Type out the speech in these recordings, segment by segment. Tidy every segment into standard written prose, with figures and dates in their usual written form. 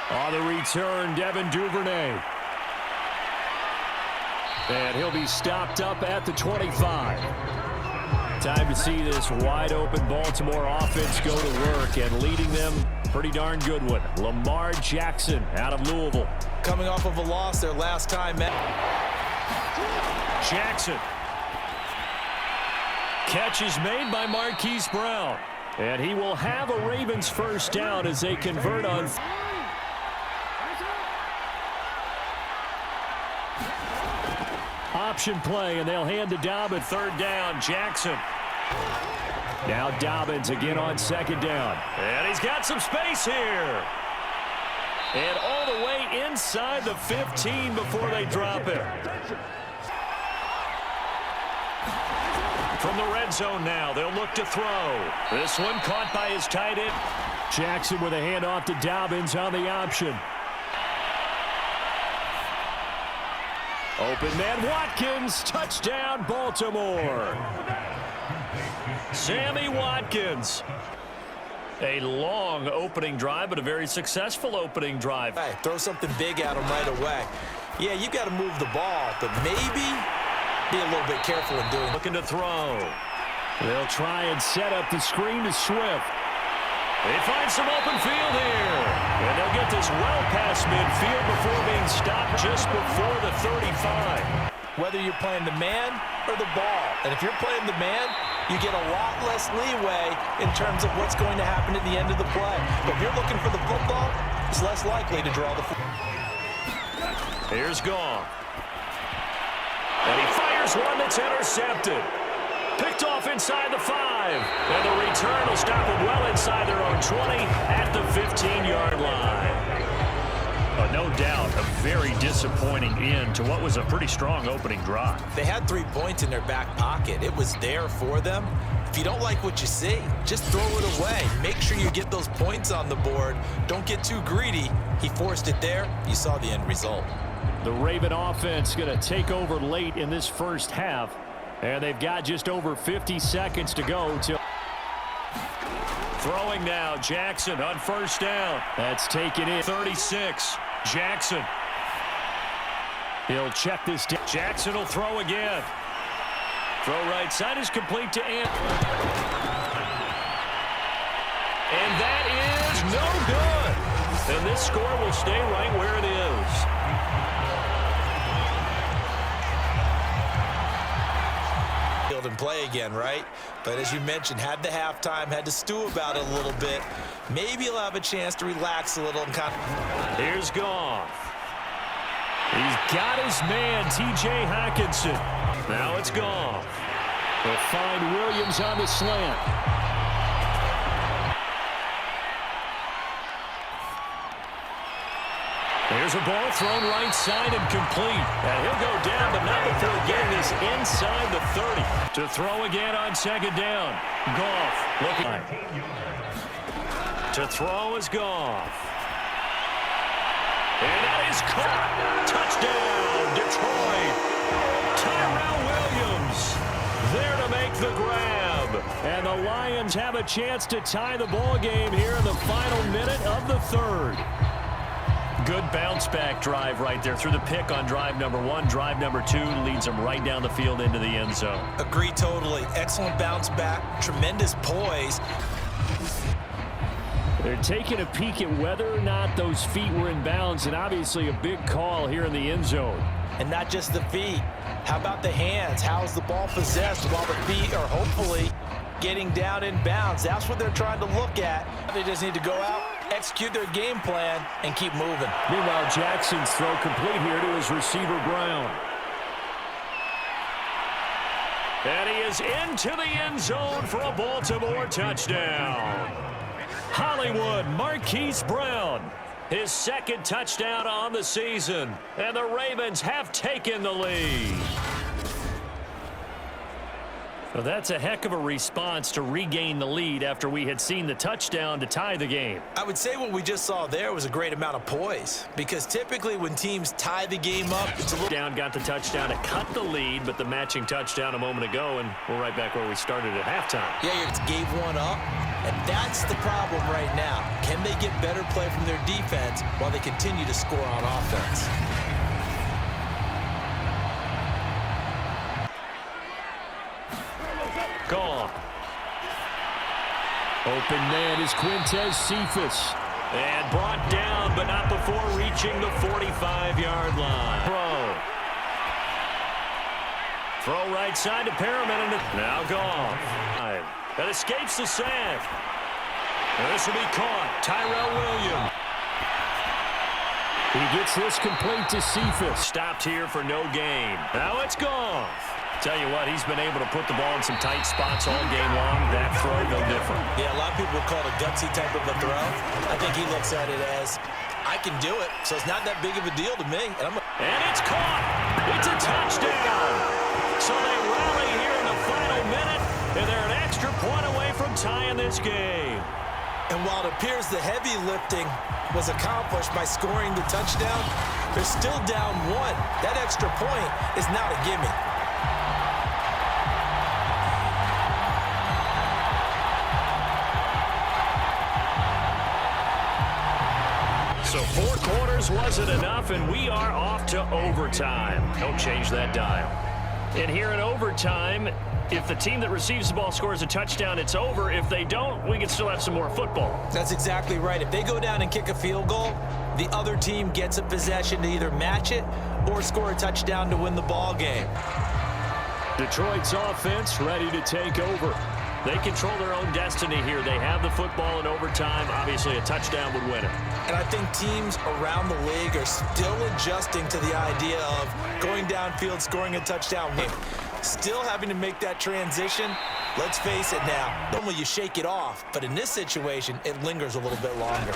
On the return, Devin Duvernay. And he'll be stopped up at the 25. Time to see this wide-open Baltimore offense go to work, and leading them, pretty darn good one. Lamar Jackson out of Louisville. Coming off of a loss their last time. Jackson. Catch is made by Marquise Brown. And he will have a Ravens first down as they convert on. Option play, and they'll hand to Dobbins. Third down, Jackson. Now Dobbins again on second down. And he's got some space here. And all the way inside the 15 before they drop it. From the red zone now, they'll look to throw. This one caught by his tight end. Jackson with a handoff to Dobbins on the option. Open man Watkins, touchdown Baltimore. Sammy Watkins. A long opening drive, but a very successful opening drive. Hey, throw something big at him right away. Yeah, you got to move the ball, but maybe be a little bit careful in doing it. Looking to throw. They'll try and set up the screen to Swift. They find some open field here. And they'll get this well past midfield before being stopped just before the 35. Whether you're playing the man or the ball. And if you're playing the man, you get a lot less leeway in terms of what's going to happen at the end of the play. But if you're looking for the football, it's less likely to draw the football. Here's Goff. And he fires one that's intercepted. Picked off inside the 5. And the return will stop them well inside their own 20 at the 15-yard line. No doubt a very disappointing end to what was a pretty strong opening drive. They had 3 points in their back pocket. It was there for them. If you don't like what you see, just throw it away. Make sure you get those points on the board. Don't get too greedy. He forced it there. You saw the end result. The Raven offense going to take over late in this first half. And they've got just over 50 seconds to go. Throwing now, Jackson on first down. That's taken in. 36, Jackson. He'll check this down. Jackson will throw again. Throw right side is complete to Ant. And that is no good. And this score will stay right where it is. And play again, right? But as you mentioned, had the halftime, had to stew about it a little bit. Maybe he'll have a chance to relax a little and kind of. Here's Goff. He's got his man, T.J. Hockenson. Now it's Goff. They'll find Williams on the slant. There's a ball thrown right side and complete. And he'll go down, but not before getting this inside the 30. To throw again on second down. Goff looking. To throw is Goff. And that is caught. Touchdown, Detroit. Tyrell Williams there to make the grab. And the Lions have a chance to tie the ball game here in the final minute of the third. Good bounce-back drive right there through the pick on drive number 1. Drive number 2 leads them right down the field into the end zone. Agree totally. Excellent bounce back. Tremendous poise. They're taking a peek at whether or not those feet were in bounds, and obviously a big call here in the end zone. And not just the feet. How about the hands? How is the ball possessed while the feet are hopefully getting down in bounds? That's what they're trying to look at. They just need to go out, execute their game plan, and keep moving. Meanwhile, Jackson's throw complete here to his receiver, Brown. And he is into the end zone for a Baltimore touchdown. Hollywood, Marquise Brown, his second touchdown on the season. And the Ravens have taken the lead. Well, that's a heck of a response to regain the lead after we had seen the touchdown to tie the game. I would say what we just saw there was a great amount of poise, because typically when teams tie the game up, it's a little down, got the touchdown to cut the lead, but the matching touchdown a moment ago, and we're right back where we started at halftime. Yeah, you gave one up, And that's the problem right now. Can they get better play from their defense while they continue to score on offense? Gone. Open man is Quintez Cephus. And brought down, but not before reaching the 45-yard line. Throw right side to Perriman, and now gone. That escapes the sack. And this will be caught. Tyrell Williams. He gets this complete to Cephus. Stopped here for no gain. Now it's gone. Tell you what, he's been able to put the ball in some tight spots all game long. That throw, no different. Yeah, a lot of people call it a gutsy type of a throw. I think he looks at it as, I can do it, so it's not that big of a deal to me. And it's caught. It's a touchdown. So they rally here in the final minute, and they're an extra point away from tying this game. And while it appears the heavy lifting was accomplished by scoring the touchdown, they're still down one. That extra point is not a gimme. So 4 quarters wasn't enough, and we are off to overtime. Don't change that dial. And here in overtime, if the team that receives the ball scores a touchdown, it's over. If they don't, we can still have some more football. That's exactly right. If they go down and kick a field goal, the other team gets a possession to either match it or score a touchdown to win the ball game. Detroit's offense ready to take over. They control their own destiny here. They have the football in overtime. Obviously, a touchdown would win it. And I think teams around the league are still adjusting to the idea of going downfield, scoring a touchdown win. Still having to make that transition. Let's face it now. Normally you shake it off, but in this situation, it lingers a little bit longer.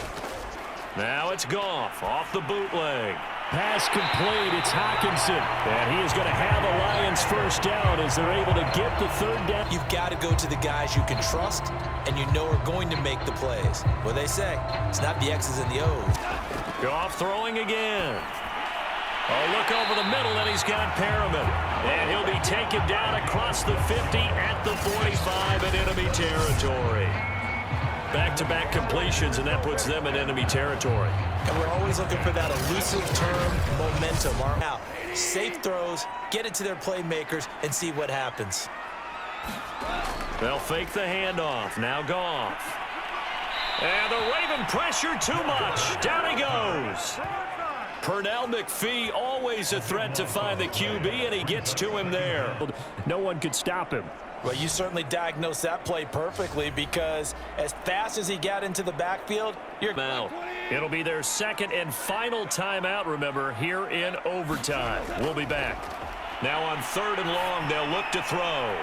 Now it's Goff off the bootleg. Pass complete. It's Hockenson. And he is going to have a Lions first down as they're able to get the third down. You've got to go to the guys you can trust and you know are going to make the plays. What they say, it's not the X's and the O's. Goff throwing again. Oh, look over the middle, and he's got Perriman. And he'll be taken down across the 50 at the 45 in enemy territory. Back-to-back completions, and that puts them in enemy territory. And we're always looking for that elusive term, momentum. Now, safe throws, get it to their playmakers, and see what happens. They'll fake the handoff. Now Goff. And the Raven pressure too much. Down he goes. Pernell McPhee, always a threat to find the QB, and he gets to him there. No one could stop him. Well, you certainly diagnosed that play perfectly because as fast as he got into the backfield, you're out. It'll be their second and final timeout, remember, here in overtime. We'll be back. Now on 3rd and long, they'll look to throw.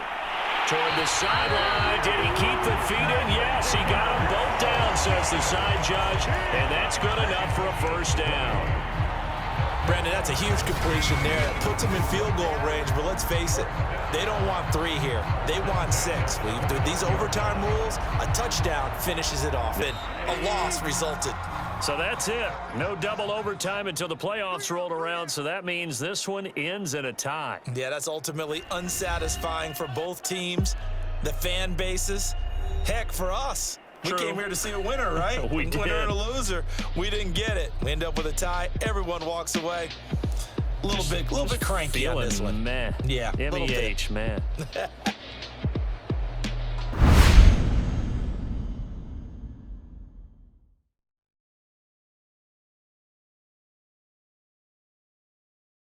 Toward the sideline. Did he keep the feet in? Yes, he got them both down, says the side judge, and that's good enough for a first down. Brandon, that's a huge completion there. That puts them in field goal range, but let's face it, they don't want 3 here. They want 6. With these overtime rules, a touchdown finishes it off, and a loss resulted. So that's it. No double overtime until the playoffs rolled around, so that means this one ends in a tie. Yeah, that's ultimately unsatisfying for both teams, the fan bases. Heck, for us. We came here to see a winner, right? We did. Winner and a loser. We didn't get it. We end up with a tie. Everyone walks away. A little bit cranky on this one. Man. Yeah, MEH, man.